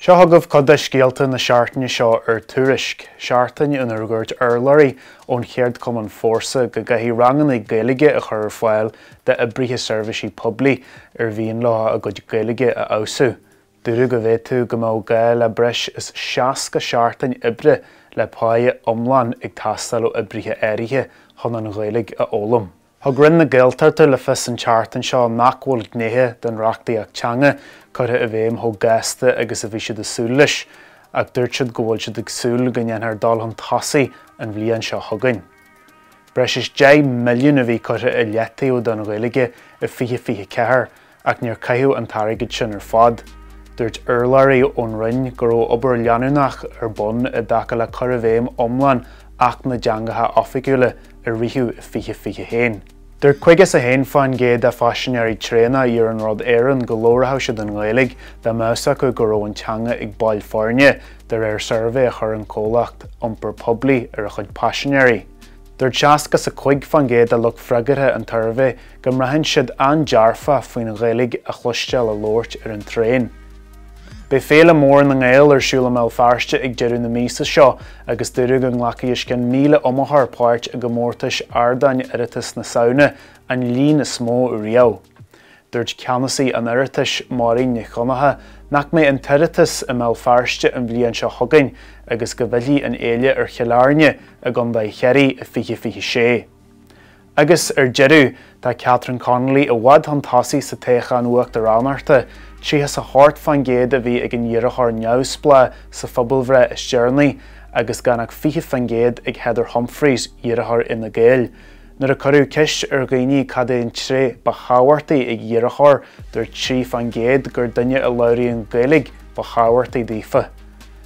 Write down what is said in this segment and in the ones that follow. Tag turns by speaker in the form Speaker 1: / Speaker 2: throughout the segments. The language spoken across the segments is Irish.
Speaker 1: Seo thugmh cad scéalta na seachtaine seo Tuairisc, seachtain in urgurt urlairí ón chéad cumann fórsa go gaithfí rangan ag Gaeilge a chur fáil de oibrithe seirbhísí poiblí bhíonn lá a gcuid Gaeilge a ausú. Dúradh go bhfuil tú go mbeadh gael le breis is 60 seachtain oibre le páidh iomlán ag tastal ó oibrithe áirithe chun an Gaeilge a ólam. Thug rinn na Gaeltarta le fis an seachtain seo nach bhfuil gnithe den reachtaí ach teanga chuir a bhéim thó gasta agus a bhí siad asúil leis, ach dúirt siad go bhfuil siad agsúil go ndeantar dal an tasaí an bhliain seo againn. Breis is 10 milliún a bhí chuir a leataí ó don Gaeilge i fiche cethir ach níor caitheadh an tarigid sin ar fad. Dúirt urlairí ón rinn go raibh obair leanúnach ar bun i dtaca le chuir a bhéim iomlán ach na deangatha oifigiúla a rithú i fiche héin. Dúirt chuigeas a héin fáin géad a fashionary tréna ar an rud éireann go leortha siad an Gaeilge de measa go raibh an teanga ag bail foirne de réir survey a chur an cólacht iompar poiblí ar a chuid passionary. Dúirt seascas a chuig fan géad a lucht freigartha an turvey go mraithinn siad an dearfa faoin Gaeilge a chluisteáil a lóirt ar an tréin. Bé féle mór na ngéil ar siúla mé fearste ag deireadh na mísa seo agus dúradh go nglacha iscin 1000 omathar páirt a go mórtais ardain iritas na saona an líon is smó i riamh. Dúirt ceannasaí an iritas marín na chonatha nach mé an tiritas i mé fearste an bhliain seo againn agus go bhfuilí an éile ar chealairne a ganda cheirí a fiche sé. Agus ar deireadh tá Catherine Connolly a bhd an tasaí sa técha an uacht ar anarta si has a hart fan géad a bhí ag an dhearachar neamhspla sa phobalbhre is Journey agus ganach fiche fan géad ag Heather Humphreys dhearachar ina Gael. Nuair a chuirú cis ar gaoine cad éon tré ba cháhairtaí ag dhearachar dúirt trí fan géad gur duine a labhraíonn Gaeilge ba cháhairtaí dífa.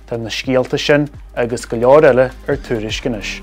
Speaker 1: Tá na scéalta sin agus go leor eile ar Tuairisc inis.